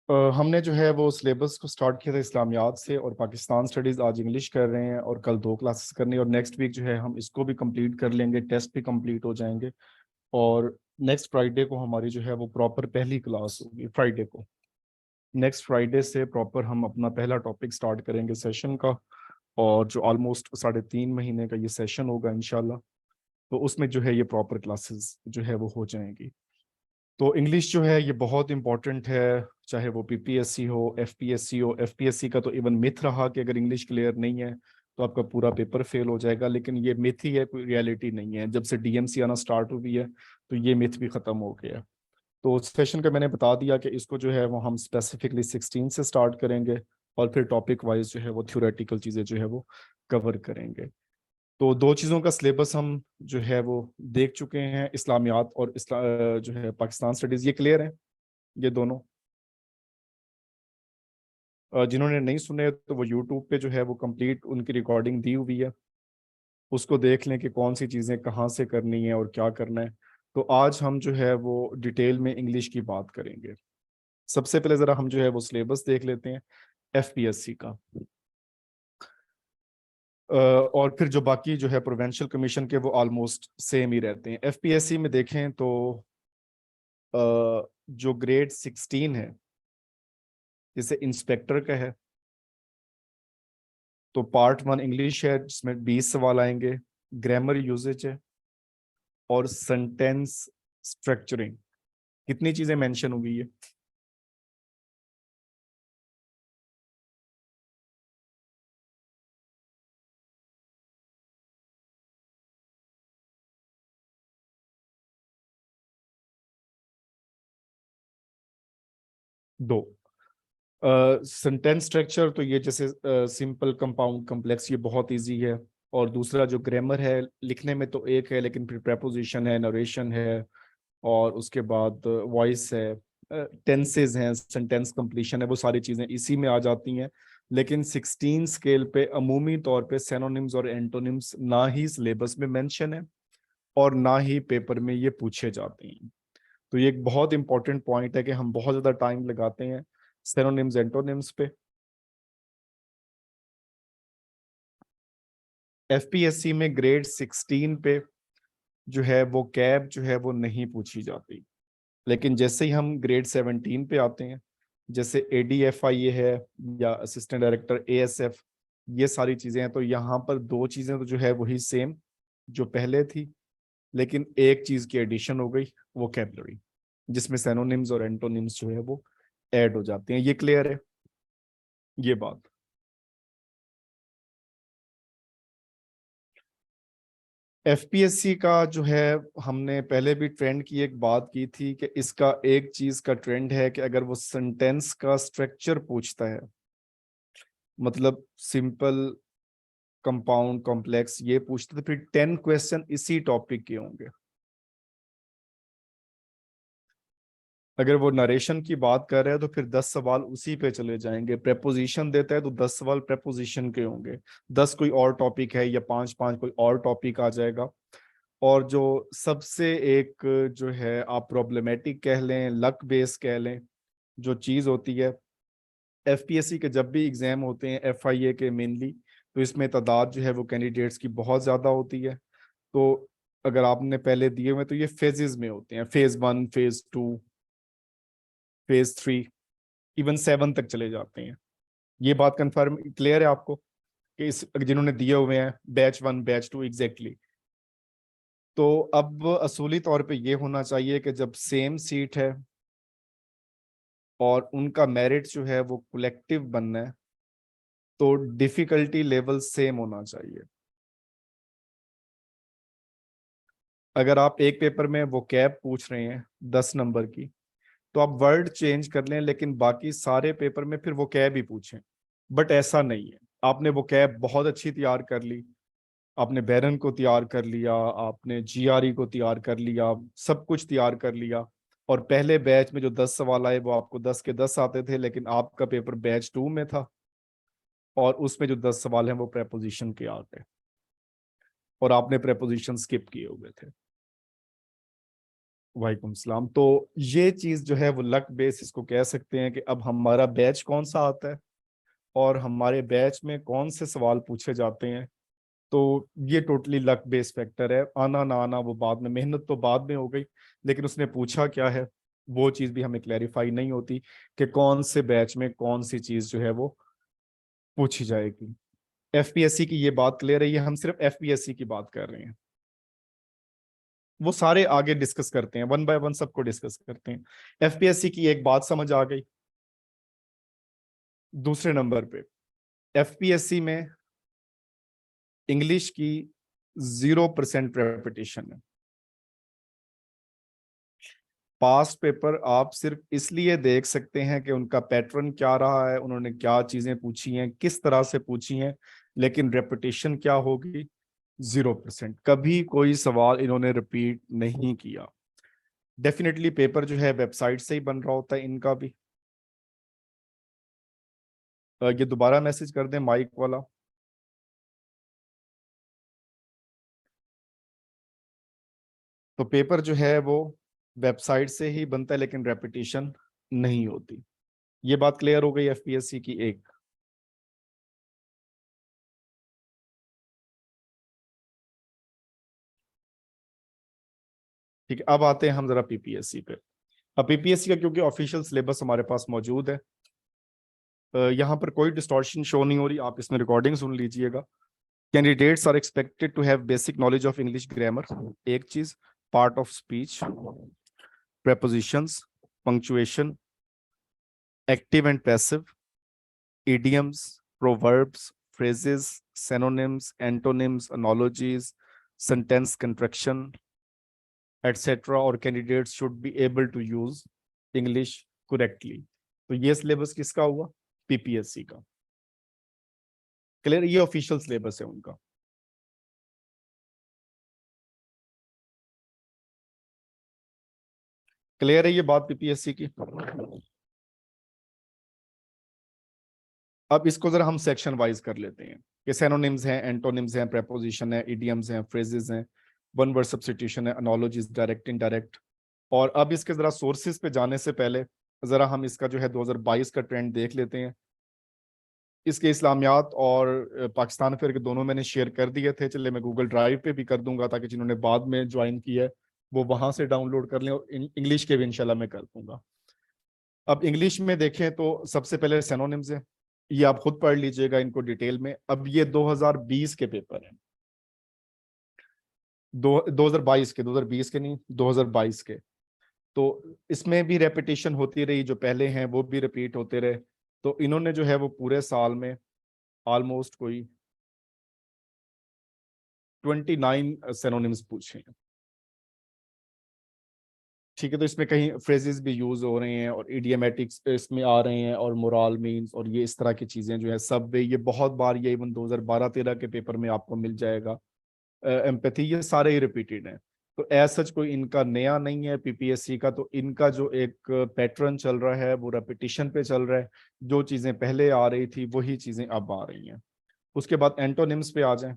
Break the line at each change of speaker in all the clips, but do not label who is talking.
हमने जो है वो सिलेबस को स्टार्ट किया था इस्लामियात से, और पाकिस्तान स्टडीज़ आज इंग्लिश कर रहे हैं, और कल 2 क्लासेस करनी है, और नेक्स्ट वीक जो है हम इसको भी कंप्लीट कर लेंगे, टेस्ट भी कंप्लीट हो जाएंगे। और नेक्स्ट फ्राइडे को हमारी जो है वो प्रॉपर पहली क्लास होगी। फ्राइडे को, नेक्स्ट फ्राइडे से प्रॉपर हम अपना पहला टॉपिक स्टार्ट करेंगे सेशन का, और जो ऑलमोस्ट 3.5 महीने का ये सेशन होगा इंशाल्लाह। तो उसमें जो है ये प्रॉपर क्लासेस जो है वो हो जाएंगी। तो इंग्लिश जो है ये बहुत इंपॉर्टेंट है, चाहे वो पीपीएससी हो, एफपीएससी हो। एफपीएससी का तो इवन मिथ रहा कि अगर इंग्लिश क्लियर नहीं है तो आपका पूरा पेपर फेल हो जाएगा, लेकिन ये मिथ ही है, कोई रियलिटी नहीं है। जब से डीएमसी आना स्टार्ट हुई है तो ये मिथ भी खत्म हो गया। तो सेशन का मैंने बता दिया कि इसको जो है वो हम स्पेसिफिकली 16 से स्टार्ट करेंगे, और फिर टॉपिक वाइज जो है वो थ्योरेटिकल चीज़ें जो है वो कवर करेंगे। तो दो चीज़ों का सिलेबस हम जो है वो देख चुके हैं, इस्लामियात और जो है पाकिस्तान स्टडीज़, ये क्लियर है ये दोनों। जिन्होंने नहीं सुने तो वो यूट्यूब पे जो है वो कंप्लीट उनकी रिकॉर्डिंग दी हुई है, उसको देख लें कि कौन सी चीज़ें कहाँ से करनी है और क्या करना है। तो आज हम जो है वो डिटेल में इंग्लिश की बात करेंगे। सबसे पहले ज़रा हम जो है वो सिलेबस देख लेते हैं एफपीएससी का। और फिर जो बाकी जो है प्रोविंशियल कमीशन के वो ऑलमोस्ट सेम ही रहते हैं। एफपीएससी में देखें तो जो ग्रेड 16 है, जैसे इंस्पेक्टर का है, तो पार्ट 1 इंग्लिश है जिसमें 20 सवाल आएंगे, ग्रामर यूजेज है, और सेंटेंस स्ट्रक्चरिंग। कितनी चीजें मेंशन हुई है? दो। सेंटेंस स्ट्रक्चर तो ये जैसे सिंपल, कंपाउंड, कॉम्प्लेक्स, ये बहुत इजी है। और दूसरा जो ग्रामर है, लिखने में तो एक है, लेकिन फिर प्रेपोजिशन है, नरेशन है, और उसके बाद वॉइस है, टेंसेज हैं, सेंटेंस कंप्लीशन है, वो सारी चीज़ें इसी में आ जाती हैं। लेकिन 16 स्केल पे अमूमी तौर पे सिनोनिम्स और एंटोनिम्स ना ही सिलेबस में मेंशन है, और ना ही पेपर में ये पूछे जाते हैं। तो ये एक बहुत इंपॉर्टेंट पॉइंट है कि हम बहुत ज़्यादा टाइम लगाते हैं सिनोनिम्स एंटोनिम्स पे। एफपीएससी में ग्रेड 16 पे जो है वो कैब जो है वो नहीं पूछी जाती, लेकिन जैसे ही हम ग्रेड 17 पे आते हैं, जैसे एडीएफआई है या असिस्टेंट डायरेक्टर एएसएफ, ये सारी चीजें हैं, तो यहाँ पर दो चीजें तो जो है वही सेम जो पहले थी, लेकिन एक चीज की एडिशन हो गई, वोकैबुलरी, जिसमें सिनोनिम्स और एंटोनिम्स जो है वो ऐड हो जाते हैं। ये क्लियर है ये बात? एफपीएससी का जो है, हमने पहले भी ट्रेंड की एक बात की थी कि इसका एक चीज का ट्रेंड है कि अगर वो सेंटेंस का स्ट्रक्चर पूछता है, मतलब सिंपल, कंपाउंड, कॉम्प्लेक्स, ये पूछते थे, फिर 10 क्वेश्चन इसी टॉपिक के होंगे। अगर वो नरेशन की बात कर रहे हैं तो फिर 10 सवाल उसी पे चले जाएंगे। प्रेपोजिशन देता है तो 10 सवाल प्रेपोजिशन के होंगे। 10 कोई और टॉपिक है, या 5 5 कोई और टॉपिक आ जाएगा। और जो सबसे एक जो है, आप प्रॉब्लमेटिक कह लें, लक बेस कह लें, जो चीज़ होती है, एफपीएससी के जब भी एग्जाम होते हैं, एफआईए के मेनली, तो इसमें तादाद जो है वो कैंडिडेट्स की बहुत ज़्यादा होती है। तो अगर आपने पहले दिए हुए तो ये फेजेस में होते हैं, फेज 1, फेज 2, फेज 3, इवन 7 तक चले जाते हैं। ये बात कंफर्म क्लियर है आपको कि इस जिन्होंने दिए हुए हैं बैच 1, बैच 2 एग्जैक्टली? तो अब असूली तौर पे ये होना चाहिए कि जब सेम सीट है और उनका मेरिट जो है वो कलेक्टिव बनना है, तो डिफिकल्टी लेवल सेम होना चाहिए। अगर आप एक पेपर में वो कैब पूछ रहे हैं 10 नंबर की, तो आप वर्ड चेंज कर लें, लेकिन बाकी सारे पेपर में फिर वो कैब ही पूछें। बट ऐसा नहीं है। आपने वो कैब बहुत अच्छी तैयार कर ली, आपने बैरन को तैयार कर लिया, आपने जीआरई को तैयार कर लिया, सब कुछ तैयार कर लिया, और पहले बैच में जो 10 सवाल आए वो आपको 10 के 10 आते थे, लेकिन आपका पेपर बैच 2 में था, और उसमें जो 10 सवाल हैं वो प्रेपोजिशन के आ गए, और आपने प्रेपोजिशन स्किप किए हुए थे। वालेकुम सलाम। तो ये चीज जो है वो लक बेस इसको कह सकते हैं कि अब हमारा बैच कौन सा आता है और हमारे बैच में कौन से सवाल पूछे जाते हैं। तो ये टोटली लक बेस फैक्टर है, आना ना आना वो बाद में, मेहनत तो बाद में हो गई, लेकिन उसने पूछा क्या है वो चीज भी हमें क्लैरिफाई नहीं होती कि कौन से बैच में कौन सी चीज जो है वो पूछी जाएगी। एफपीएससी की ये बात क्लियर है, ये हम सिर्फ एफपीएससी की बात कर रहे हैं, वो सारे आगे डिस्कस करते हैं, वन बाय वन सबको डिस्कस करते हैं। एफपीएससी की एक बात समझ आ गई। दूसरे नंबर पे एफपीएससी में इंग्लिश की 0% रेपिटेशन है। पास्ट पेपर आप सिर्फ इसलिए देख सकते हैं कि उनका पैटर्न क्या रहा है, उन्होंने क्या चीजें पूछी हैं, किस तरह से पूछी हैं, लेकिन रेपिटेशन क्या होगी? 0%। कभी कोई सवाल इन्होंने रिपीट नहीं किया। डेफिनेटली पेपर जो है वेबसाइट से ही बन रहा होता है इनका भी। ये दोबारा मैसेज कर दें माइक वाला। तो पेपर जो है वो वेबसाइट से ही बनता है लेकिन रेपिटेशन नहीं होती। ये बात क्लियर हो गई एफपीएससी की एक। ठीक है, अब आते हैं हम जरा पीपीएससी पे। अब पीपीएससी का क्योंकि ऑफिशियल सिलेबस हमारे पास मौजूद है, यहाँ पर कोई डिस्टॉर्शन शो नहीं हो रही, आप इसमें रिकॉर्डिंग सुन लीजिएगा। Candidates are expected to have basic knowledge of English grammar, एक चीज, part of speech, prepositions, punctuation, active and passive, idioms, proverbs, phrases, synonyms, antonyms, analogies, sentence construction, etc. और candidates should be able to use English correctly। तो ये syllabus किसका हुआ? PPSC का। Clear? ये official syllabus है उनका। क्लियर है ये बात पीपीएससी की? अब इसको जरा हम सेक्शन वाइज कर लेते हैं कि सिनोनिम्स हैं, एंटोनिम्स हैं, प्रेपोजिशन है, इडियम्स हैं, फ्रेजेस हैं, वन वर्ड सब्स्टिट्यूशन है, एनोलॉजीज, डायरेक्ट इनडायरेक्ट। और अब इसके जरा सोर्सेज पे जाने से पहले जरा हम इसका जो है 2022 का ट्रेंड देख लेते हैं। इसके इस्लामियात और पाकिस्तान फेयर के दोनों मैंने शेयर कर दिए थे, चले मैं गूगल ड्राइव पे भी कर दूंगा ताकि जिन्होंने बाद में ज्वाइन किया है वो वहां से डाउनलोड कर लें, और इंग्लिश के भी इंशाल्लाह मैं कर दूंगा। अब इंग्लिश में देखें तो सबसे पहले सिनोनिम्स है, ये आप खुद पढ़ लीजिएगा इनको डिटेल में। अब ये 2020 के पेपर हैं, 2022 के, 2020 के नहीं, 2022 के। तो इसमें भी रेपिटेशन होती रही, जो पहले हैं वो भी रिपीट होते रहे। तो इन्होंने जो है वो पूरे साल में ऑलमोस्ट कोई 29 सिनोनिम्स पूछे हैं। ठीक है, तो इसमें कहीं फ्रेजेस भी यूज हो रहे हैं और इडियमेटिक्स इसमें आ रहे हैं और मोरल मीन्स और ये इस तरह की चीजें जो है सब ये बहुत बार, ये इवन 2012-13 के पेपर में आपको मिल जाएगा। एम्पैथी, ये सारे ही रिपीटेड हैं। तो ऐसा सच कोई इनका नया नहीं है पीपीएससी का, तो इनका जो एक पैटर्न चल रहा है वो रेपिटेशन पे चल रहा है। जो चीजें पहले आ रही थी वही चीजें अब आ रही हैं। उसके बाद एंटोनिम्स पे आ जाएं,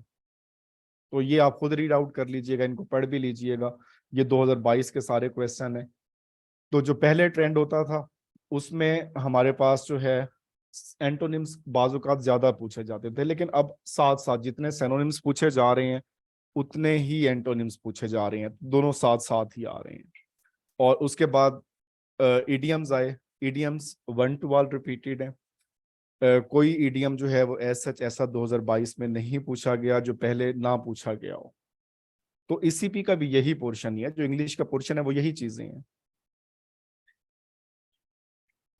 तो ये आप खुद रीड आउट कर लीजिएगा, इनको पढ़ भी लीजिएगा। ये 2022 के सारे क्वेश्चन है। तो जो पहले ट्रेंड होता था उसमें हमारे पास जो है एंटोनिम्स बाजुकात ज्यादा पूछे जाते थे, लेकिन अब साथ साथ जितने सिनोनिम्स पूछे जा रहे हैं उतने ही एंटोनिम्स पूछे जा रहे हैं, दोनों साथ साथ ही आ रहे हैं। और उसके बाद इडियम्स आए। Idioms one two all repeated है। कोई इडियम जो है वो सच ऐसा 2022 में नहीं पूछा गया जो पहले ना पूछा गया हो। तो ईसीपी का भी यही पोर्शन ही है, जो इंग्लिश का पोर्शन है वो यही चीजें हैं।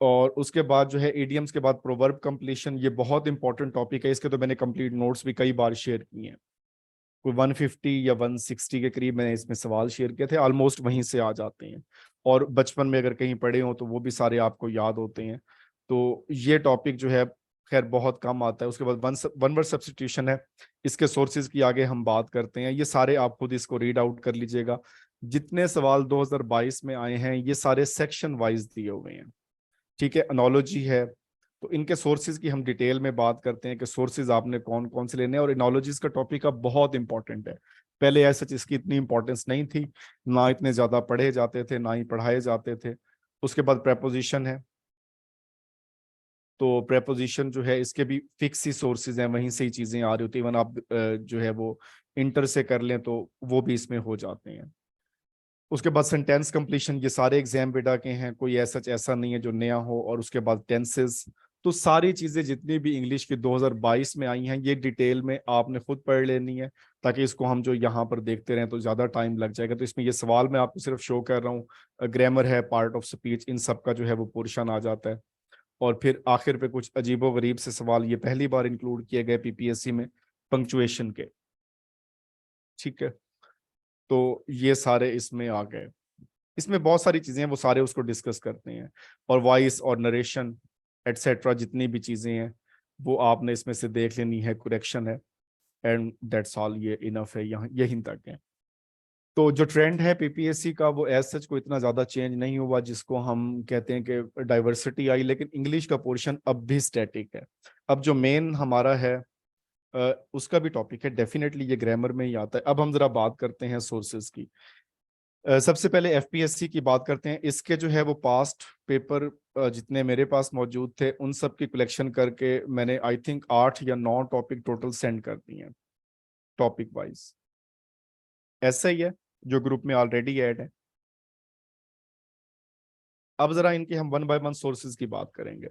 और उसके बाद जो है इडियम्स के बाद प्रोवर्ब कंप्लीशन, ये बहुत इंपॉर्टेंट टॉपिक है, इसके तो मैंने कंप्लीट नोट्स भी कई बार शेयर किए हैं। कोई 150 या 160 के करीब मैंने इसमें सवाल शेयर किए थे, ऑलमोस्ट वहीं से आ जाते हैं। और बचपन में अगर कहीं पढ़े हो तो वो भी सारे आपको याद होते हैं। तो ये टॉपिक जो है खैर बहुत कम आता है। उसके बाद वन वर्ड सब्स्टिट्यूशन है, इसके सोर्सेज की आगे हम बात करते हैं। ये सारे आप खुद इसको रीड आउट कर लीजिएगा। जितने सवाल 2022 में आए हैं ये सारे सेक्शन वाइज दिए हुए हैं। ठीक है, एनोलॉजी है, तो इनके सोर्सेज की हम डिटेल में बात करते हैं कि सोर्सेज आपने कौन कौन से लेने हैं। और एनोलॉजीज का टॉपिक अब बहुत इंपॉर्टेंट है, पहले ऐसा इसकी इतनी इंपॉर्टेंस नहीं थी, ना इतने ज्यादा पढ़े जाते थे ना ही पढ़ाए जाते थे। उसके बाद प्रेपोजिशन है, तो प्रेपोजिशन जो है इसके भी फिक्स ही सोर्सेज हैं, वहीं से ही चीजें आ रही होती है। इवन आप जो है वो इंटर से कर लें तो वो भी इसमें हो जाते हैं। उसके बाद सेंटेंस कंप्लीशन, ये सारे एग्जाम बेटा के हैं, कोई ऐसा नहीं है जो नया हो। और उसके बाद टेंसेस, तो सारी चीजें जितनी भी इंग्लिश की 2022 में आई हैं ये डिटेल में आपने खुद पढ़ लेनी है, ताकि इसको हम जो यहाँ पर देखते रहें तो ज्यादा टाइम लग जाएगा। तो इसमें ये सवाल मैं आपको सिर्फ शो कर रहा हूँ, ग्रामर है, पार्ट ऑफ स्पीच, इन सब का जो है वो पोर्शन आ जाता है। और फिर आखिर पे कुछ अजीबो गरीब से सवाल ये पहली बार इंक्लूड किए गए पीपीएससी में, पंक्चुएशन के। ठीक है, तो ये सारे इसमें आ गए। इसमें बहुत सारी चीजें हैं, वो सारे उसको डिस्कस करते हैं। और वॉइस और नरेशन एटसेट्रा जितनी भी चीजें हैं वो आपने इसमें से देख लेनी है, करेक्शन है, एंड दैट्स ऑल, ये इनफ है, यहाँ यहीं तक है। तो जो ट्रेंड है पीपीएससी का वो एज सच को इतना ज्यादा चेंज नहीं हुआ, जिसको हम कहते हैं कि डाइवर्सिटी आई, लेकिन इंग्लिश का पोर्शन अब भी स्टैटिक है। अब जो मेन हमारा है उसका भी टॉपिक है, डेफिनेटली ये ग्रामर में ही आता है। अब हम जरा बात करते हैं सोर्सेज की। सबसे पहले एफपीएससी की बात करते हैं। इसके जो है वो पास्ट पेपर जितने मेरे पास मौजूद थे उन सब की कलेक्शन करके मैंने आई थिंक 8 या 9 टॉपिक टोटल सेंड कर दिए हैं, टॉपिक वाइज। ऐसा ही है जो ग्रुप में ऑलरेडी ऐड है। अब जरा इनके हम वन बाय वन सोर्सेज की बात करेंगे।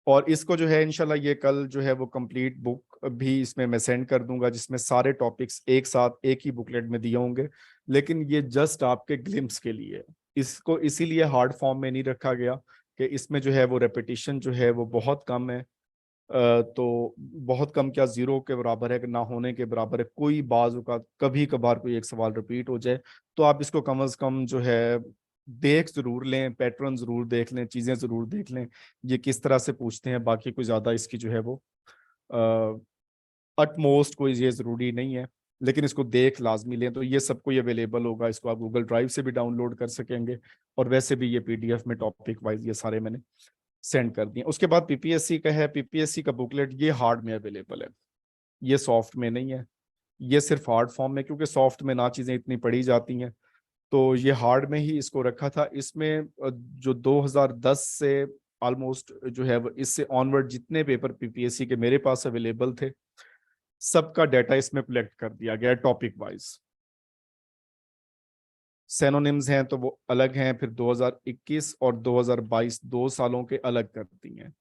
और इसको जो है इंशाल्लाह ये कल जो है वो कंप्लीट बुक भी इसमें मैं सेंड कर दूंगा, जिसमें सारे टॉपिक्स एक साथ एक ही बुकलेट में दिए होंगे। लेकिन ये जस्ट आपके ग्लिम्स के लिए है। इसको इसीलिए हार्ड फॉर्म में नहीं रखा गया कि इसमें जो है वो रेपिटेशन जो है वो बहुत कम है। तो बहुत कम क्या, जीरो के बराबर है कि ना होने के बराबर है। कोई बाजू का कभी कभार कोई एक सवाल रिपीट हो जाए तो आप इसको कम से कम जो है देख जरूर लें, पैटर्न जरूर देख लें, चीजें जरूर देख लें ये किस तरह से पूछते हैं। बाकी कोई ज्यादा इसकी जो है वो अटमोस्ट कोई ये जरूरी नहीं है, लेकिन इसको देख लाजमी लें। तो ये सबको ये अवेलेबल होगा, इसको आप गूगल ड्राइव से भी डाउनलोड कर सकेंगे। और वैसे भी ये पीडीएफ में टॉपिक वाइज ये सारे मैंने सेंड कर दिए। उसके बाद पीपीएससी का है, पीपीएससी का बुकलेट ये हार्ड में अवेलेबल है, ये सॉफ्ट में नहीं है। ये सिर्फ हार्ड फॉर्म में, क्योंकि सॉफ्ट में ना चीजें इतनी पढ़ी जाती हैं, तो ये हार्ड में ही इसको रखा था। इसमें जो 2010 से ऑलमोस्ट जो है इससे ऑनवर्ड जितने पेपर पीपीएससी के मेरे पास अवेलेबल थे सबका डाटा इसमें कलेक्ट कर दिया गया टॉपिक वाइज। सेनोनिम्स हैं तो वो अलग हैं, फिर 2021 और 2022 2 सालों के अलग करती हैं।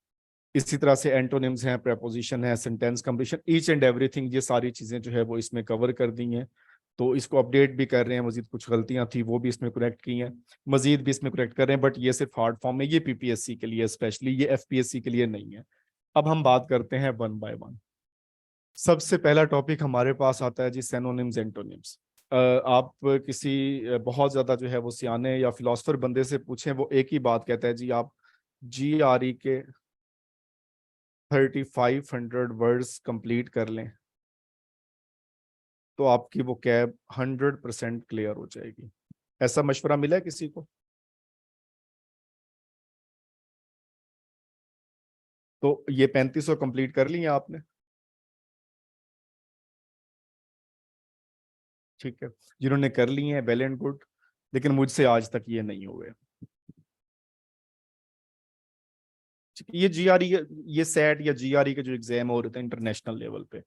इसी तरह से एंटोनिम्स हैं, प्रेपोजिशन है, sentence completion, each and everything, ये सारी चीजें जो है वो इसमें कवर कर दी हैं। तो इसको अपडेट भी कर रहे हैं, मजीद कुछ गलतियां थी वो भी इसमें करेक्ट की हैं, मजीद भी इसमें करेक्ट कर रहे हैं। बट ये सिर्फ हार्ड फॉर्म में, ये पीपीएससी के लिए स्पेशली, ये एफपीएससी के लिए नहीं है। अब हम बात करते हैं वन बाय वन। सबसे पहला टॉपिक हमारे पास आता है जी, सेनोनिम्स एंटोनिम्स। आप किसी बहुत ज्यादा जो है वो सियाने या फिलोसफर बंदे से पूछें, वो एक ही बात कहता है जी, आप जीआरई के 3500 वर्ड्स कंप्लीट कर लें तो आपकी वो कैब 100% क्लियर हो जाएगी। ऐसा मशवरा मिला है किसी को? तो ये 3500 कंप्लीट कर ली है आपने? ठीक है, जिन्होंने कर ली है वेल एंड गुड, लेकिन मुझसे आज तक ये नहीं हुए। ठीक है, ये जीआरई, ये सेट या जीआरई के जो एग्जाम हो रहे थे इंटरनेशनल लेवल पे।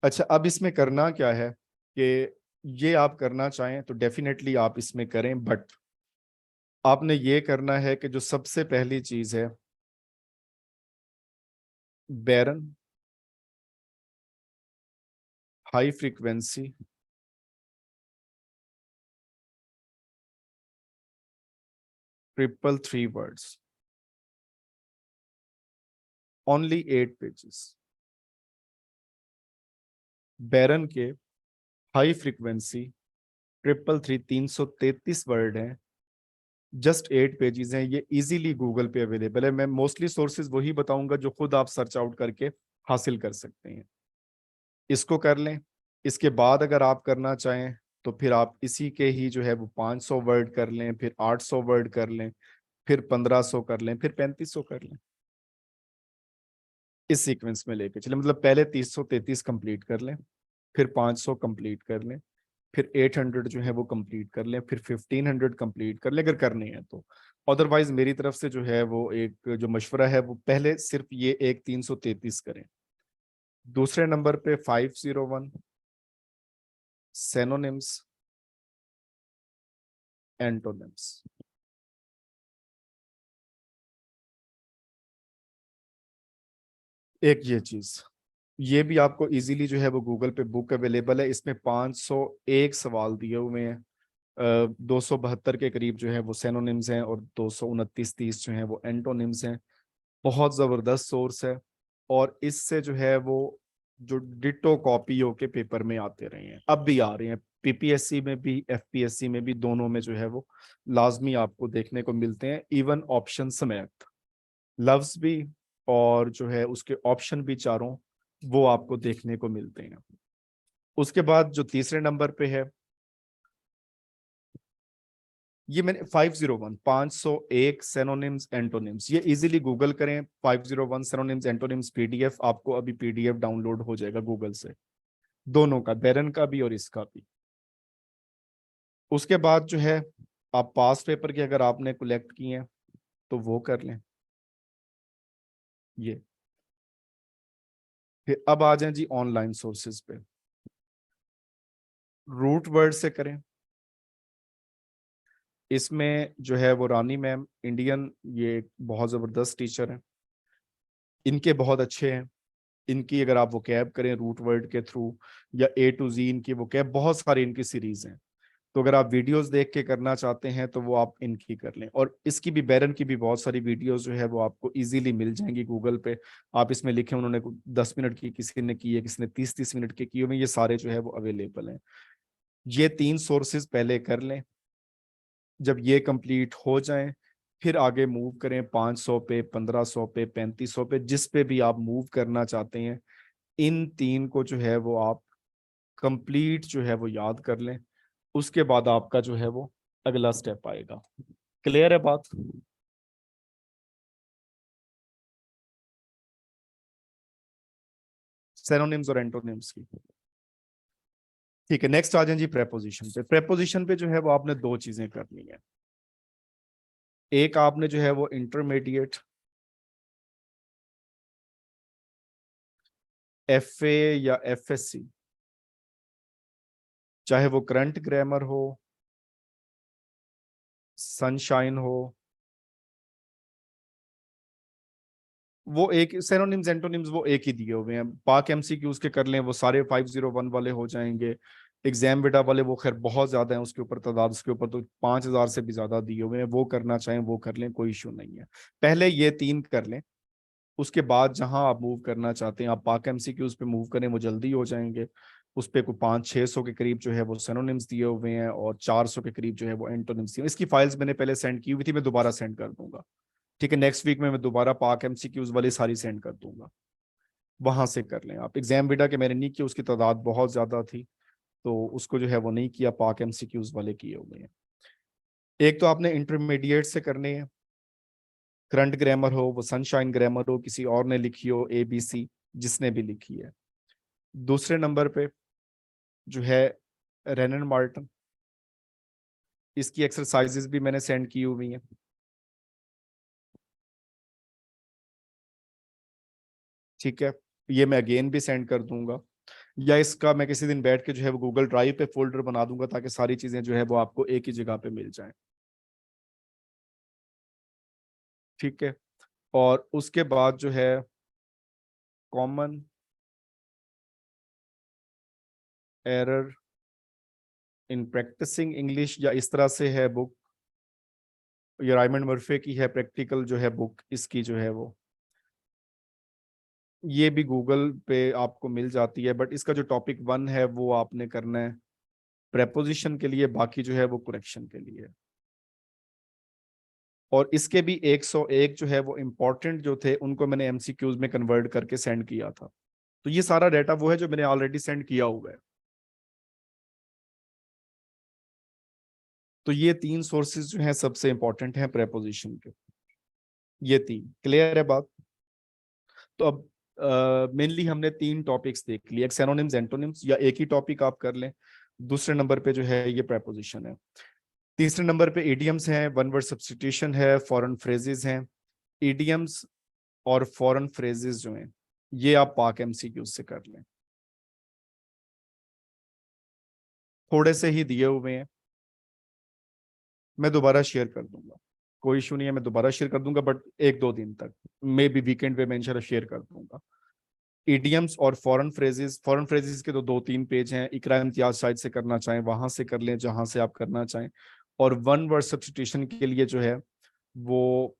अच्छा, अब इसमें करना क्या है कि ये आप करना चाहें तो डेफिनेटली आप इसमें करें, बट आपने ये करना है कि जो सबसे पहली चीज है, Barron, high frequency, 333 words, only 8 pages. Barron के हाई फ्रीक्वेंसी 333 वर्ड हैं, जस्ट 8 पेजेस हैं। ये इजीली गूगल पे अवेलेबल है। मैं मोस्टली सोर्सेज वही बताऊंगा जो खुद आप सर्च आउट करके हासिल कर सकते हैं। इसको कर लें। इसके बाद अगर आप करना चाहें तो फिर आप इसी के ही जो है वो 500 वर्ड कर लें, फिर 800 वर्ड कर लें, फिर 1500 कर लें, फिर 3500 कर लें। इस सीक्वेंस में लेके चले, मतलब पहले 333 कंप्लीट कर लें, फिर 500 कंप्लीट कर लें, फिर 800 जो है वो कंप्लीट कर लें, फिर 1500 कंप्लीट कर लें अगर करने हैं तो। अदरवाइज मेरी तरफ से जो है वो एक जो मशवरा है वो पहले सिर्फ ये एक 333 करें। दूसरे नंबर पे 501 सेनोनिम्स एंटोनिम्स। एक ये चीज, ये भी आपको इजीली जो है वो गूगल पे बुक अवेलेबल है, इसमें 501 सवाल दिए हुए हैं। 272 के करीब जो है वो सेनोनिम्स हैं और 229-30 जो है वो एंटोनिम्स हैं। बहुत जबरदस्त सोर्स है, और इससे जो है वो जो डिटो कॉपी होके पेपर में आते रहे हैं, अब भी आ रहे हैं, पीपीएससी में भी एफपीएससी में भी, दोनों में जो है वो लाजमी आपको देखने को मिलते हैं, इवन ऑप्शन समेत। लफ्ज भी और जो है उसके ऑप्शन भी चारों वो आपको देखने को मिलते हैं। उसके बाद जो तीसरे नंबर पे है, ये मैंने 501 501 सेनोनिम्स एंटोनिम्स, ये इजीली गूगल करें, 501 सेनोनिम्स एंटोनिम्स पीडीएफ, आपको अभी पीडीएफ डाउनलोड हो जाएगा गूगल से, दोनों का, बैरन का भी और इसका भी। उसके बाद जो है आप पास पेपर के अगर आपने कलेक्ट किए हैं तो वो कर लें ये। फिर अब आ जाएं जी ऑनलाइन सोर्सेज पे। रूट वर्ड से करें, इसमें जो है वो रानी मैम इंडियन, ये बहुत ज़बरदस्त टीचर हैं, इनके बहुत अच्छे हैं। इनकी अगर आप वो कैब करें रूट वर्ड के थ्रू, या ए टू जी इनकी वो कैब, बहुत सारी इनकी सीरीज हैं। तो अगर आप वीडियोस देख के करना चाहते हैं तो वो आप इनकी कर लें, और इसकी भी, बैरन की भी बहुत सारी वीडियोस जो है वो आपको इजीली मिल जाएंगी गूगल पे। आप इसमें लिखें, उन्होंने 10 मिनट की किसी ने की है, किसी ने 30-30 मिनट की हुई, ये सारे जो है वो अवेलेबल हैं। ये 3 सोर्सेज पहले कर लें, जब ये कंप्लीट हो जाएं फिर आगे मूव करें 500 पे, 1500 पे, 3500 पे, जिस पे भी आप मूव करना चाहते हैं। इन 3 को जो है वो आप कंप्लीट जो है वो याद कर लें, उसके बाद आपका जो है वो अगला स्टेप आएगा। क्लियर है बात? सिनोनिम्स और एंटोनिम्स की। ठीक है, नेक्स्ट आ जाए जी प्रेपोजिशन पे। प्रेपोजिशन पे जो है वो आपने 2 चीजें करनी है। एक आपने जो है वो इंटरमीडिएट एफए या एफएससी, चाहे वो करंट ग्रामर हो, सनशाइन हो, वो एक सिनोनिम्स एंटोनिम्स वो एक ही दिए हुए हैं। पाक एमसीक्यूज के कर लें, वो सारे 501 वाले हो जाएंगे। एग्जाम बेटा वाले वो खैर बहुत ज्यादा हैं, उसके ऊपर तादाद, उसके ऊपर तो 5000 से भी ज्यादा दिए हुए हैं, वो करना चाहें वो कर लें, कोई इशू नहीं है। पहले ये 3 कर लें, उसके बाद जहां आप मूव करना चाहते हैं, आप पाक एमसीक्यूज पे मूव करें, वो जल्दी हो जाएंगे। उस पे कोई 500-600 के करीब जो है वो सिनोनिम्स दिए हुए हैं, और 400 के करीब जो है वो एंटोनिम्स दिए। इसकी फाइल्स मैंने पहले सेंड की हुई थी, मैं दोबारा सेंड कर दूंगा। ठीक है, नेक्स्ट वीक में मैं दोबारा पाक एमसीक्यूज वाली सारी सेंड कर दूंगा, वहां से कर लें आप। एग्जाम बेटा के मैंने नहीं किया, उसकी तादाद बहुत ज्यादा थी, तो उसको जो है वो नहीं किया, पाक एमसीक्यूज वाले किए हुए हैं। एक तो आपने इंटरमीडिएट से करने हैं, करंट ग्रामर हो, वो सनशाइन ग्रामर हो, किसी और ने लिखी हो, ABC, जिसने भी लिखी है। दूसरे नंबर पे जो है रेनन मार्टन, इसकी एक्सरसाइजेस भी मैंने सेंड की हुई हैं। ठीक है, ये मैं अगेन भी सेंड कर दूंगा, या इसका मैं किसी दिन बैठ के जो है वो गूगल ड्राइव पे फोल्डर बना दूंगा, ताकि सारी चीजें जो है वो आपको एक ही जगह पे मिल जाएं। ठीक है, और उसके बाद जो है common error in practising English, या इस तरह से है बुक, ये रायमंड मर्फे की है, प्रैक्टिकल जो है बुक इसकी जो है वो, ये भी गूगल पे आपको मिल जाती है, बट इसका जो टॉपिक 1 है वो आपने करना है प्रेपोजिशन के लिए, बाकी जो है वो करेक्शन के लिए। और इसके भी 101 जो है वो इंपॉर्टेंट जो थे, उनको मैंने एमसीक्यूज में कन्वर्ट करके सेंड किया था। तो ये सारा डाटा वो है जो मैंने ऑलरेडी सेंड किया हुआ है। तो ये 3 सोर्सेज जो हैं सबसे इंपॉर्टेंट हैं प्रेपोजिशन के, ये 3। क्लियर है बात? तो अब मेनली हमने 3 टॉपिक्स देख लिए, एक सिनोनिम्स एंटोनिम्स, या एक ही टॉपिक आप कर लें। दूसरे नंबर पे जो है ये प्रेपोजिशन है। तीसरे नंबर पे इडियम्स हैं, वन वर्ड सब्स्टिट्यूशन है, फॉरेन फ्रेजेस हैं। इडियम्स और फॉरेन फ्रेजेस जो हैं ये आप पाक एमसीक्यू से कर लें, थोड़े से ही दिए हुए हैं। मैं दोबारा शेयर कर दूंगा, कोई इशू नहीं है, मैं दोबारा शेयर कर दूंगा, बट 1-2 दिन तक, मे बी वीकेंड पे मैं इंशाल्लाह शेयर कर दूंगा। इडियम्स और फॉरेन फ्रेजेस के तो 2-3 पेज हैं। इकरा इम्तियाज शायद से करना चाहें वहां से कर लें, जहां से आप करना चाहें। और वन वर्ड सब्स्टिट्यूशन के लिए जो है वो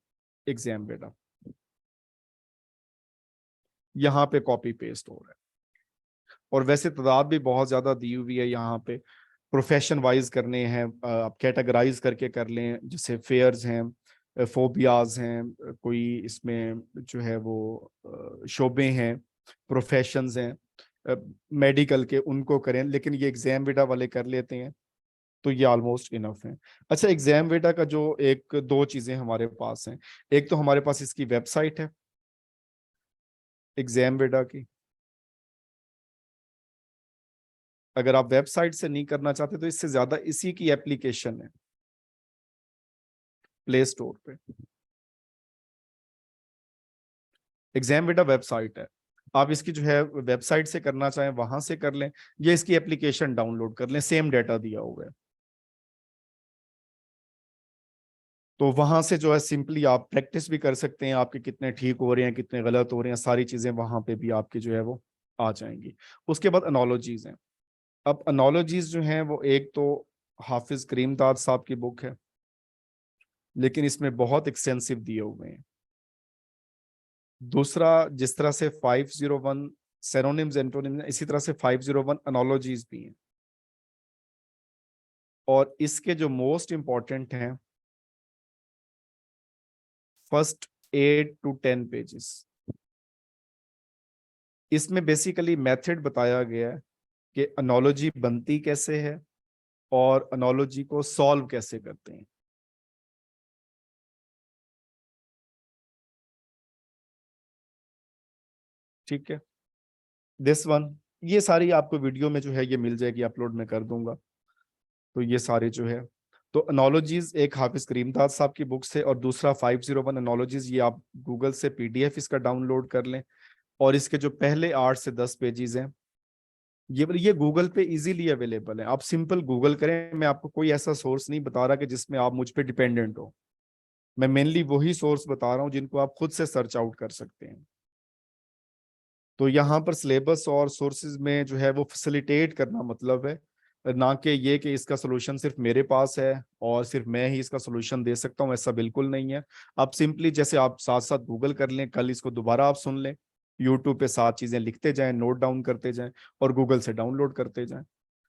एग्जाम बेटा यहाँ पे कॉपी पेस्ट हो रहा है। और वैसे तादाद भी बहुत ज्यादा दी हुई है यहाँ पे। प्रोफेशन वाइज करने हैं, आप कैटेगराइज करके कर लें, जैसे फेयर्स हैं, फोबियाज हैं, कोई इसमें जो है वो शोबे हैं, प्रोफेशंस हैं मेडिकल के, उनको करें। लेकिन ये एग्जाम वेटा वाले कर लेते हैं तो ये ऑलमोस्ट इनफ है। अच्छा, एग्जाम वेटा का जो 1-2 चीजें हमारे पास हैं, एक तो हमारे पास इसकी वेबसाइट है एग्जाम वेटा की। अगर आप वेबसाइट से नहीं करना चाहते तो इससे ज्यादा इसी की एप्लीकेशन है प्ले स्टोर पे। एग्जाम वेटा वेबसाइट है, आप इसकी जो है वेबसाइट से करना चाहें वहां से कर लें, ये इसकी एप्लीकेशन डाउनलोड कर लें, सेम डेटा दिया हुआ है। तो वहां से जो है सिंपली आप प्रैक्टिस भी कर सकते हैं, आपके कितने ठीक हो रहे हैं, कितने गलत हो रहे हैं, सारी चीजें वहां पे भी आपकी जो है वो आ जाएंगी। उसके बाद एनोलॉजीज हैं। अब एनोलॉजीज जो हैं वो एक तो हाफिज करीमदाद साहब की बुक है, लेकिन इसमें बहुत एक्सटेंसिव दिए हुए हैं। दूसरा, जिस तरह से 501 सेरोनिम्स एंटोनिम्स, इसी तरह से 501 एनोलॉजीज भी हैं। और इसके जो मोस्ट इंपॉर्टेंट हैं, फर्स्ट 8 to 10 पेजेस, इसमें बेसिकली मेथड बताया गया है कि एनोलॉजी बनती कैसे है और एनोलॉजी को सॉल्व कैसे करते हैं। ठीक है, दिस वन, ये सारी आपको वीडियो में जो है ये मिल जाएगी, अपलोड में कर दूंगा। तो ये सारे जो है, तो एनोलॉजीज एक हाफिज करीमदाद साहब की बुक से, और दूसरा 501 एनोलॉजीज, ये आप गूगल से पीडीएफ इसका डाउनलोड कर लें। और इसके जो पहले 8 से 10 पेजेस हैं, ये गूगल पे इजीली अवेलेबल है, आप सिंपल गूगल करें। मैं आपको कोई ऐसा सोर्स नहीं बता रहा कि जिसमें आप मुझ पे डिपेंडेंट हो, मैं मेनली वही सोर्स बता रहा हूँ जिनको आप खुद से सर्च आउट कर सकते हैं। तो यहाँ पर सिलेबस और सोर्सेज में जो है वो फैसिलिटेट करना मतलब है, ना कि ये कि इसका सोल्यूशन सिर्फ मेरे पास है और सिर्फ मैं ही इसका सोल्यूशन दे सकता हूँ, ऐसा बिल्कुल नहीं है। आप सिंपली जैसे आप साथ साथ गूगल कर लें, कल इसको दोबारा आप सुन लें, यूट्यूब पे 7 चीजें लिखते जाएं, नोट डाउन करते जाएं, और गूगल से डाउनलोड करते जाएं।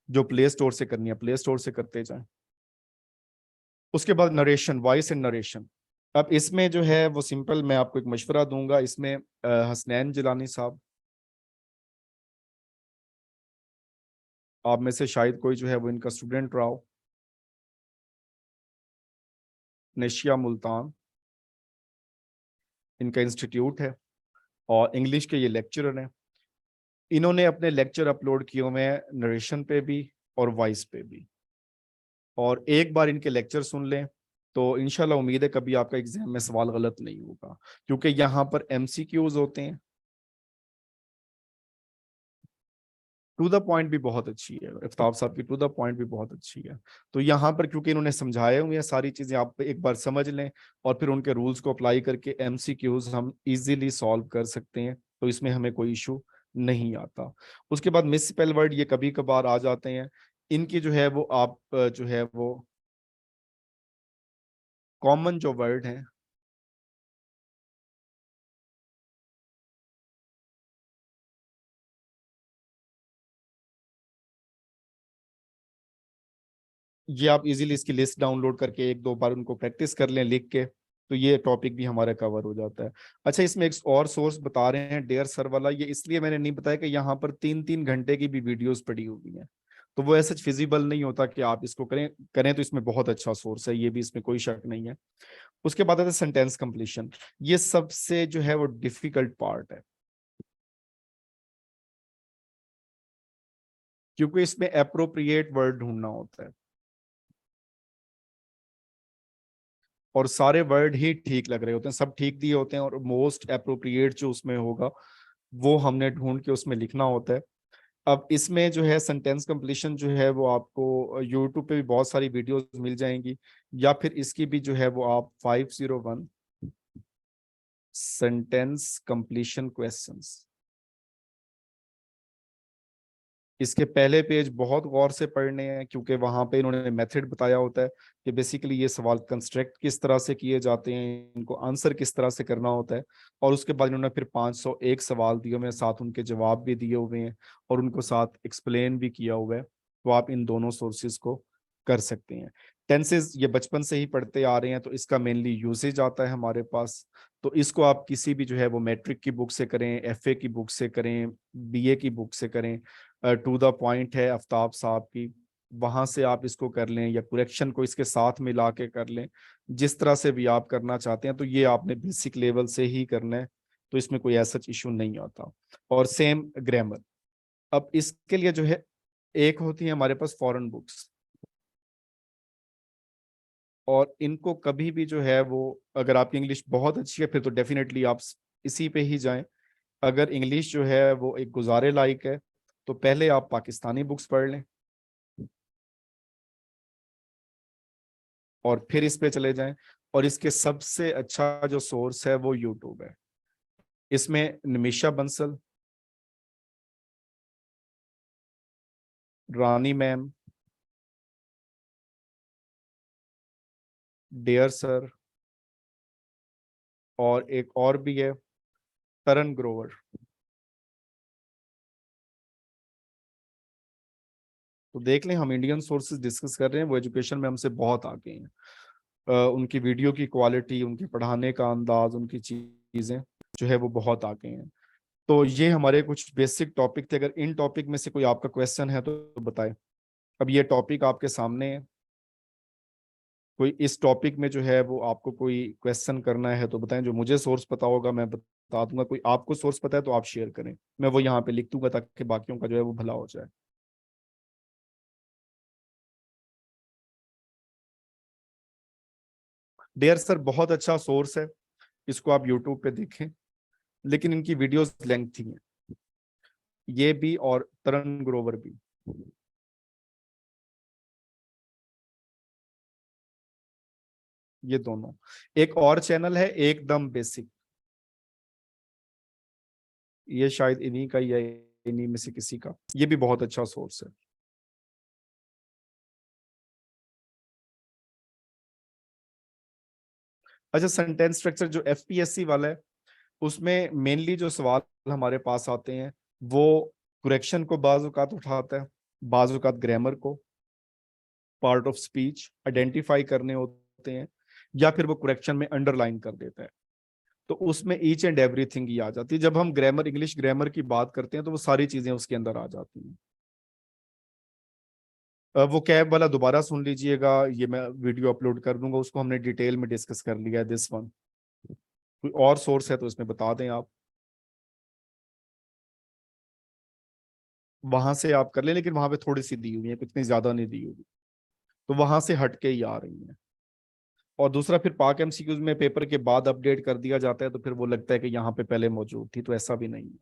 जो प्ले स्टोर से करनी है प्ले स्टोर से करते जाएं। उसके बाद नरेशन, वॉइस एंड नरेशन। अब इसमें जो है वो सिंपल, मैं आपको एक मशवरा दूंगा इसमें, हसनैन जिलानी साहब, आप में से शायद कोई जो है वो इनका स्टूडेंट रहा हो, नेशिया मुल्तान इनका इंस्टीट्यूट है, और इंग्लिश के ये लेक्चरर हैं। इन्होंने अपने लेक्चर अपलोड किए हुए हैं नरेशन पे भी और वॉइस पे भी। और एक बार इनके लेक्चर सुन लें तो इंशाल्लाह उम्मीद है कभी आपका एग्जाम में सवाल गलत नहीं होगा, क्योंकि यहाँ पर एमसीक्यूज होते हैं। टू द पॉइंट भी बहुत अच्छी है, इफ्ताब साहब की टू द पॉइंट भी बहुत अच्छी है। तो यहाँ पर क्योंकि इन्होंने समझाए हुए हैं सारी चीजें, आप एक बार समझ लें और फिर उनके रूल्स को अप्लाई करके एमसीक्यूज हम इजीली सॉल्व कर सकते हैं, तो इसमें हमें कोई इशू नहीं आता। उसके बाद मिस स्पेल वर्ड ये कभी कभार आ जाते हैं, इनकी जो है वो आप जो है वो कॉमन जो वर्ड हैं, ये आप इजीली इसकी लिस्ट डाउनलोड करके 1-2 बार उनको प्रैक्टिस कर लें लिख के, तो ये टॉपिक भी हमारा कवर हो जाता है। अच्छा, इसमें एक और सोर्स बता रहे हैं डेयर सर वाला, ये इसलिए मैंने नहीं बताया कि यहाँ पर 3-3 घंटे की भी वीडियोस पड़ी हुई हैं, तो वो ऐसा फिजिबल नहीं होता कि आप इसको करें करें तो इसमें बहुत अच्छा सोर्स है, ये भी इसमें कोई शक नहीं है। उसके बाद आता है सेंटेंस कंप्लीशन, ये सबसे जो है वो डिफिकल्ट पार्ट है। क्योंकि इसमें अप्रोप्रिएट वर्ड ढूंढना होता है और सारे वर्ड ही ठीक लग रहे होते हैं, सब ठीक दिए होते हैं और मोस्ट अप्रोप्रिएट जो उसमें होगा वो हमने ढूंढ के उसमें लिखना होता है। अब इसमें जो है सेंटेंस कंप्लीशन जो है वो आपको यूट्यूब पे भी बहुत सारी वीडियोस मिल जाएंगी, या फिर इसकी भी जो है वो आप 501 सेंटेंस कंप्लीशन क्वेश्चंस, इसके पहले पेज बहुत गौर से पढ़ने हैं क्योंकि वहां पे इन्होंने मेथड बताया होता है कि बेसिकली ये सवाल कंस्ट्रक्ट किस तरह से किए जाते हैं, इनको आंसर किस तरह से करना होता है। और उसके बाद इन्होंने फिर 501 सवाल दिए हुए हैं, साथ उनके जवाब भी दिए हुए हैं और उनको साथ एक्सप्लेन भी किया हुआ है। तो आप इन दोनों सोर्सेज को कर सकते हैं। टेंसेज ये बचपन से ही पढ़ते आ रहे हैं तो इसका मेनली यूसेज आता है हमारे पास। तो इसको आप किसी भी जो है वो मैट्रिक की बुक से करें, एफए की बुक से करें, बीए की बुक से करें, टू द पॉइंट है आफ्ताब साहब की, वहां से आप इसको कर लें या कुरेक्शन को इसके साथ मिला के कर लें, जिस तरह से भी आप करना चाहते हैं। तो ये आपने बेसिक लेवल से ही करना है, तो इसमें कोई ऐसा इशू नहीं आता। और सेम ग्रामर। अब इसके लिए जो है एक होती है हमारे पास फॉरेन बुक्स, और इनको कभी भी जो है वो, अगर आपकी इंग्लिश बहुत अच्छी है फिर तो डेफिनेटली आप इसी पे ही जाएं। अगर इंग्लिश जो है वो एक गुजारे लायक है तो पहले आप पाकिस्तानी बुक्स पढ़ लें और फिर इस पे चले जाएं। और इसके सबसे अच्छा जो सोर्स है वो यूट्यूब है। इसमें निमिषा बंसल, रानी मैम, डेयर सर, और एक और भी है तरन ग्रोवर। तो देख लें, हम इंडियन सोर्सेज डिस्कस कर रहे हैं, वो एजुकेशन में हमसे बहुत आगे हैं। उनकी वीडियो की क्वालिटी, उनके पढ़ाने का अंदाज, उनकी चीजें जो है वो बहुत आगे हैं। तो ये हमारे कुछ बेसिक टॉपिक थे। अगर इन टॉपिक में से कोई आपका क्वेश्चन है तो बताएं। अब ये टॉपिक आपके सामने है, कोई इस टॉपिक में जो है वो आपको कोई क्वेश्चन करना है तो बताएं। जो मुझे सोर्स पता होगा मैं बता दूंगा, कोई आपको सोर्स पता है तो आप शेयर करें, मैं वो यहाँ पे लिख दूंगा ताकि बाकियों का जो है वो भला हो जाए। डेयर सर बहुत अच्छा सोर्स है, इसको आप यूट्यूब पे देखें, लेकिन इनकी वीडियोस लेंथी हैं, ये भी और तरन ग्रोवर भी। ये दोनों। एक और चैनल है एकदम बेसिक, ये शायद इन्हीं का ही है, इन्हीं में से किसी का, ये भी बहुत अच्छा सोर्स है। अच्छा, सेंटेंस स्ट्रक्चर जो एफपीएससी वाला है उसमें मेनली जो सवाल हमारे पास आते हैं वो कुरेक्शन को बाज औकात उठाता है, बाज औकात ग्रामर को, पार्ट ऑफ स्पीच आइडेंटिफाई करने होते हैं, या फिर वो कुरेक्शन में अंडरलाइन कर देता है। तो उसमें ईच एंड एवरीथिंग ही आ जाती है। जब हम ग्रामर, इंग्लिश ग्रामर की बात करते हैं तो वो सारी चीजें उसके अंदर आ जाती हैं। वो कैब वाला दोबारा सुन लीजिएगा, ये मैं वीडियो अपलोड कर दूंगा, उसको हमने डिटेल में डिस्कस कर लिया है, दिस वन। कोई और सोर्स है तो इसमें बता दें आप, वहां से आप कर लें, लेकिन वहां पे थोड़ी सी दी हुई है, इतनी ज्यादा नहीं दी हुई, तो वहां से हट के ही आ रही है। और दूसरा, फिर पाक एमसीक्यूज में पेपर के बाद अपडेट कर दिया जाता है तो फिर वो लगता है कि यहाँ पे पहले मौजूद थी, तो ऐसा भी नहीं है।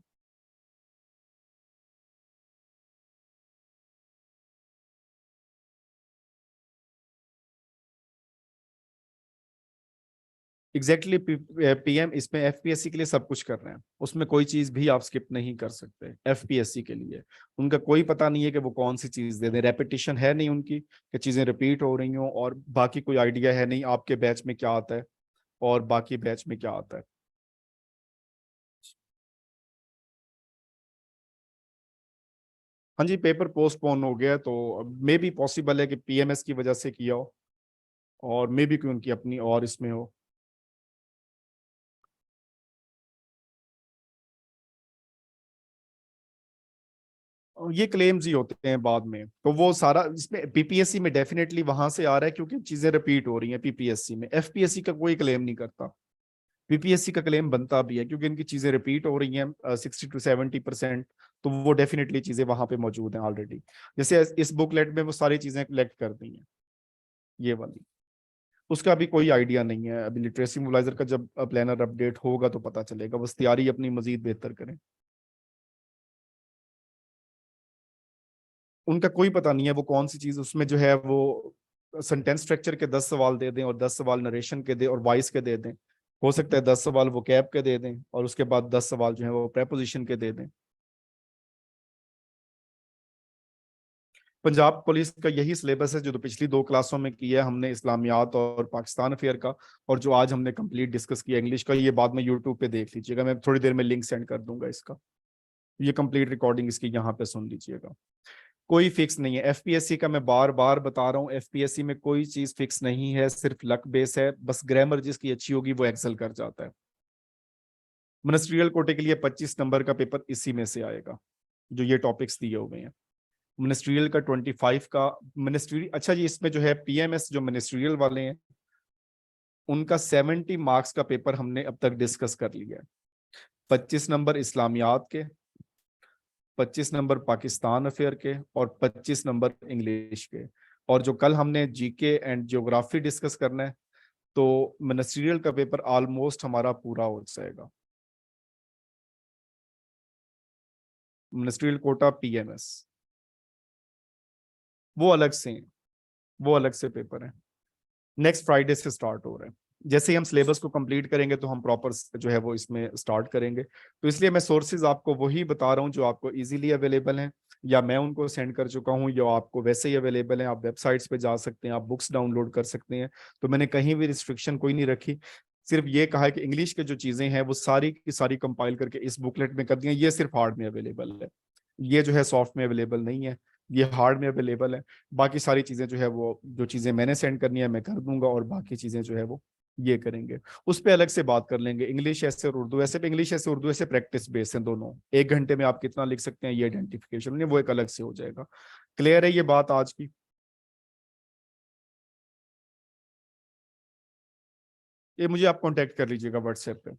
एग्जैक्टली पीएम इसमें एफपीएससी के लिए सब कुछ कर रहे हैं, उसमें कोई चीज भी आप स्किप नहीं कर सकते एफपीएससी के लिए। उनका कोई पता नहीं है कि वो कौन सी चीज दे दें, रेपिटेशन है नहीं उनकी कि चीजें रिपीट हो रही हों, और बाकी कोई आइडिया है नहीं आपके बैच में क्या आता है और बाकी बैच में क्या आता है। हाँ जी, पेपर पोस्टपोन हो गया, तो मे बी पॉसिबल है कि पीएमएस की वजह से किया हो, और मे बी कोई उनकी अपनी और इसमें हो। और ये क्लेम्स ही होते हैं बाद में, तो वो सारा इसमें पीपीएससी में डेफिनेटली वहां से आ रहा है क्योंकि चीजें रिपीट हो रही हैं पीपीएससी में। एफपीएससी का कोई क्लेम नहीं करता, पीपीएससी का क्लेम बनता भी है क्योंकि इनकी चीजें रिपीट हो रही हैं 60 to 70%। तो वो डेफिनेटली चीजें वहां पे मौजूद हैं ऑलरेडी। जैसे इस बुकलेट में वो सारी चीजें कलेक्ट कर दी हैं, ये वाली। उसका अभी कोई आइडिया नहीं है, अभी लिटरेसी मोबिलाइजर का जब प्लानर अपडेट होगा तो पता चलेगा, बस तैयारी अपनी मजीद बेहतर करें। उनका कोई पता नहीं है वो कौन सी चीज उसमें जो है वो सेंटेंस स्ट्रक्चर के 10 सवाल दे दें और 10 सवाल नरेशन के दे और वॉइस के दे दें। हो सकता है 10 सवाल वो कैब के दे दें और उसके बाद 10 सवाल जो है वो प्रेपोजिशन के दे दें। पंजाब पुलिस का यही सिलेबस है जो तो पिछली 2 क्लासों में किया है हमने, इस्लामियात और पाकिस्तान अफेयर का, और जो आज हमने कंप्लीट डिस्कस किया इंग्लिश का, ये बाद में यूट्यूब पे देख लीजिएगा, मैं थोड़ी देर में लिंक सेंड कर दूंगा इसका। ये कंप्लीट रिकॉर्डिंग इसकी यहाँ पे सुन लीजिएगा। कोई फिक्स नहीं है एफपीएससी का, मैं बार बार बता रहा हूँ, एफपीएससी में कोई चीज फिक्स नहीं है, सिर्फ लक बेस है, बस ग्रामर जिसकी अच्छी होगी वो एक्सेल कर जाता है। मिनिस्ट्रियल कोटे के लिए 25 नंबर का पेपर इसी में से आएगा, जो ये टॉपिक्स दिए हुए हैं। मिनिस्ट्रियल का 25 का मिनिस्ट्री, अच्छा जी इसमें जो है पीएमएस जो मिनिस्ट्रियल वाले हैं उनका 70 मार्क्स का पेपर हमने अब तक डिस्कस कर लिया है। 25 नंबर इस्लामियात के, 25 नंबर पाकिस्तान अफेयर के और 25 नंबर इंग्लिश के। और जो कल हमने जीके एंड ज्योग्राफी डिस्कस करना है, तो मिनिस्ट्रियल का पेपर ऑलमोस्ट हमारा पूरा हो जाएगा। मिनिस्ट्रियल कोटा पीएमएस वो अलग से हैं, वो अलग से पेपर है, नेक्स्ट फ्राइडे से स्टार्ट हो रहे हैं। जैसे ही हम सिलेबस को कंप्लीट करेंगे तो हम प्रॉपर जो है वो इसमें स्टार्ट करेंगे। तो इसलिए मैं सोर्सेज आपको वही बता रहा हूँ जो आपको इजीली अवेलेबल हैं, या मैं उनको सेंड कर चुका हूँ, या आपको वैसे ही अवेलेबल हैं, आप वेबसाइट्स पे जा सकते हैं, आप बुक्स डाउनलोड कर सकते हैं। तो मैंने कहीं भी रिस्ट्रिक्शन कोई नहीं रखी, सिर्फ ये कहा है कि इंग्लिश के जो चीजें हैं वो सारी की सारी कंपाइल करके इस बुकलेट में कर दी हैं, ये सिर्फ हार्ड में अवेलेबल है, ये जो है सॉफ्ट में अवेलेबल नहीं है, ये हार्ड में अवेलेबल है। बाकी सारी चीजें जो है वो जो चीजें मैंने सेंड करनी है मैं कर दूंगा, और बाकी चीजें जो है वो ये करेंगे। उस पर अलग से बात कर लेंगे, इंग्लिश ऐसे और उर्दू ऐसे, इंग्लिश ऐसे उर्दू ऐसे प्रैक्टिस बेस है दोनों, 1 घंटे में आप कितना लिख सकते हैं ये आइडेंटिफिकेशन नहीं, वो एक अलग से हो जाएगा। क्लियर है ये बात आज की? ये मुझे आप कांटेक्ट कर लीजिएगा व्हाट्सएप पे,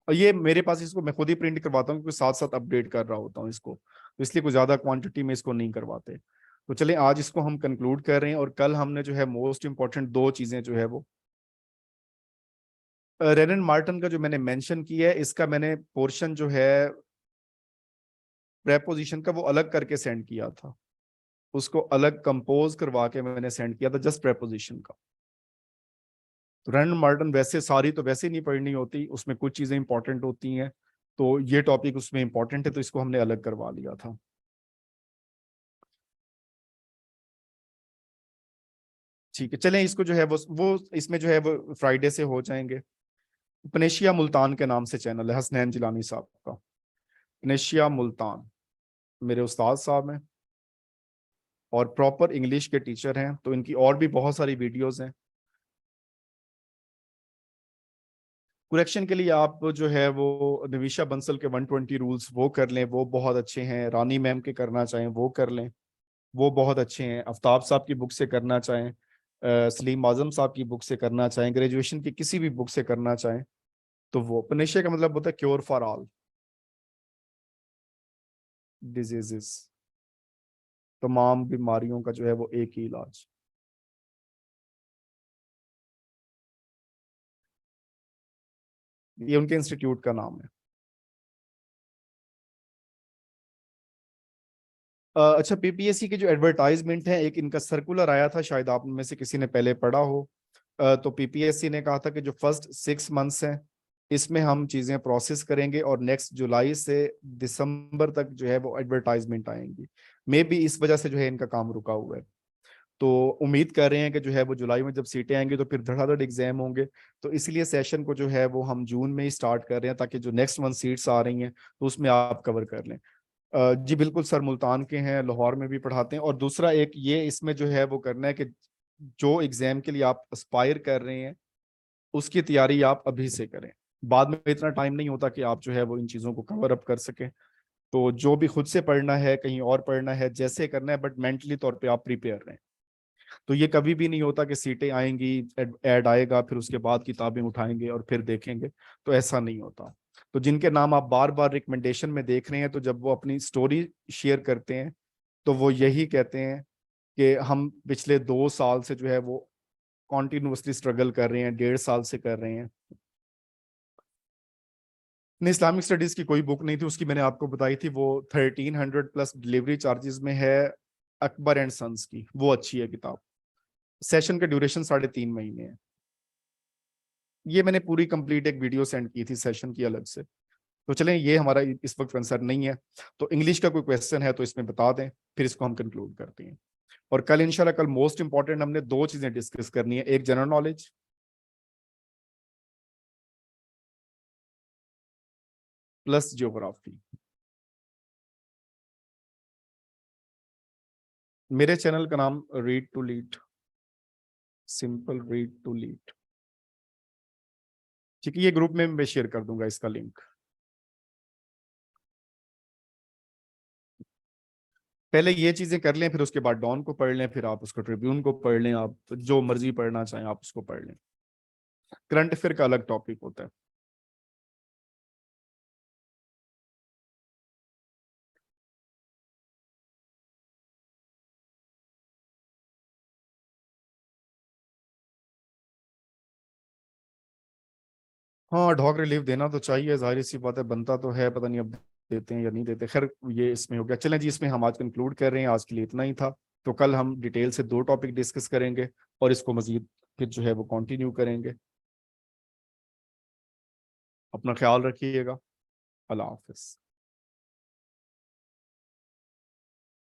और ये मेरे पास इसको मैं खुद ही प्रिंट करवाता हूँ क्योंकि साथ साथ अपडेट कर रहा होता हूँ इसको, तो इसलिए कुछ ज्यादा क्वांटिटी में इसको नहीं करवाते। तो चलें आज इसको हम कंक्लूड कर रहे हैं, और कल हमने जो है मोस्ट इंपॉर्टेंट 2 चीजें जो है वो रेनन मार्टन का जो मैंने मेंशन किया है, इसका मैंने पोर्शन जो है प्रेपोजिशन का वो अलग करके सेंड किया था, उसको अलग कंपोज करवा के मैंने सेंड किया था जस्ट प्रेपोजिशन का। तो रेनन मार्टन वैसे सारी तो वैसे नहीं पढ़नी होती, उसमें कुछ चीजें इंपॉर्टेंट होती हैं, तो ये टॉपिक उसमें इंपॉर्टेंट है तो इसको हमने अलग करवा लिया था। ठीक है चलें, इसको जो है वो इसमें जो है वो फ्राइडे से हो जाएंगे। पनेशिया मुल्तान के नाम से चैनल है हसनैन जिलानी साहब का, पनेशिया मुल्तान मेरे उस्ताद साहब हैं और प्रॉपर इंग्लिश के टीचर हैं, तो इनकी और भी बहुत सारी वीडियोस हैं। करेक्शन के लिए आप जो है वो नवीशा बंसल के 120 रूल्स वो कर लें, वो बहुत अच्छे हैं। रानी मैम के करना चाहें वो कर लें, वो बहुत अच्छे हैं। आफ्ताब साहब की बुक से करना चाहें, सलीम आजम साहब की बुक से करना चाहें, ग्रेजुएशन की किसी भी बुक से करना चाहें, तो वो पनेशिया का मतलब होता है क्योर फॉर ऑल डिजीजेस, तमाम बीमारियों का जो है वो एक ही इलाज। ये उनके इंस्टीट्यूट का नाम है। अच्छा पीपीएससी की जो एडवर्टाइजमेंट है, एक इनका सर्कुलर आया था, शायद आप में से किसी ने पहले पढ़ा हो। तो पीपीएससी ने कहा था कि जो फर्स्ट 6 मंथ्स हैं इसमें हम चीज़ें प्रोसेस करेंगे, और नेक्स्ट जुलाई से दिसंबर तक जो है वो एडवर्टाइजमेंट आएंगी। मे बी इस वजह से जो है इनका काम रुका हुआ है। तो उम्मीद कर रहे हैं कि जो है वो जुलाई में जब सीटें आएंगी तो फिर धड़ाधड़ एग्जाम होंगे, तो इसलिए सेशन को जो है वो हम जून में ही स्टार्ट कर रहे हैं, ताकि जो नेक्स्ट मंथ सीट्स आ रही हैं तो उसमें आप कवर कर लें। जी बिल्कुल सर, मुल्तान के हैं, लाहौर में भी पढ़ाते हैं। और दूसरा एक ये इसमें जो है वो करना है कि जो एग्जाम के लिए आप एस्पायर कर रहे हैं उसकी तैयारी आप अभी से करें, बाद में इतना टाइम नहीं होता कि आप जो है वो इन चीज़ों को कवर अप कर सकें। तो जो भी खुद से पढ़ना है, कहीं और पढ़ना है, जैसे करना है, बट मेंटली तौर पे आप प्रिपेयर रहें। तो ये कभी भी नहीं होता कि सीटें आएंगी, ऐड आएगा, फिर उसके बाद किताबें उठाएंगे और फिर देखेंगे, तो ऐसा नहीं होता। तो जिनके नाम आप बार बार रिकमेंडेशन में देख रहे हैं, तो जब वो अपनी स्टोरी शेयर करते हैं तो वो यही कहते हैं कि हम पिछले 2 साल से जो है वो कॉन्टिन्यूसली स्ट्रगल कर रहे हैं, 1.5 साल से कर रहे हैं। नहीं, इस्लामिक स्टडीज की कोई बुक नहीं थी, उसकी मैंने आपको बताई थी, वो 1300 प्लस डिलीवरी चार्जेस में है, अकबर एंड सन्स की, वो अच्छी है किताब। सेशन का ड्यूरेशन 3.5 महीने है। ये मैंने पूरी कंप्लीट एक वीडियो सेंड की थी सेशन की अलग से। तो चलें, ये हमारा इस वक्त कंसर्न नहीं है। तो इंग्लिश का कोई क्वेश्चन है तो इसमें बता दें, फिर इसको हम कंक्लूड करते हैं। और कल इंशाल्लाह, कल मोस्ट इंपॉर्टेंट हमने 2 चीजें डिस्कस करनी है, एक जनरल नॉलेज प्लस जियोग्राफी। मेरे चैनल का नाम read to lead, simple read to lead. ठीक है, ये ग्रुप में मैं शेयर कर दूंगा इसका लिंक। पहले ये चीजें कर लें, फिर उसके बाद डॉन को पढ़ लें, फिर आप उसको ट्रिब्यून को पढ़ लें, आप जो मर्जी पढ़ना चाहें आप उसको पढ़ लें। करंट अफेयर का अलग टॉपिक होता है। हाँ, डॉग रिलीफ देना तो चाहिए, जाहिर सी बात है, बनता तो है, पता नहीं अब देते हैं या नहीं देते। खैर, ये इसमें हो गया। चलें जी, इसमें हम आज कंक्लूड कर रहे हैं, आज के लिए इतना ही था। तो कल हम डिटेल से 2 टॉपिक डिस्कस करेंगे और इसको मजीद फिर जो है वो कंटिन्यू करेंगे। अपना ख्याल रखिएगा। अल्लाह हाफिज।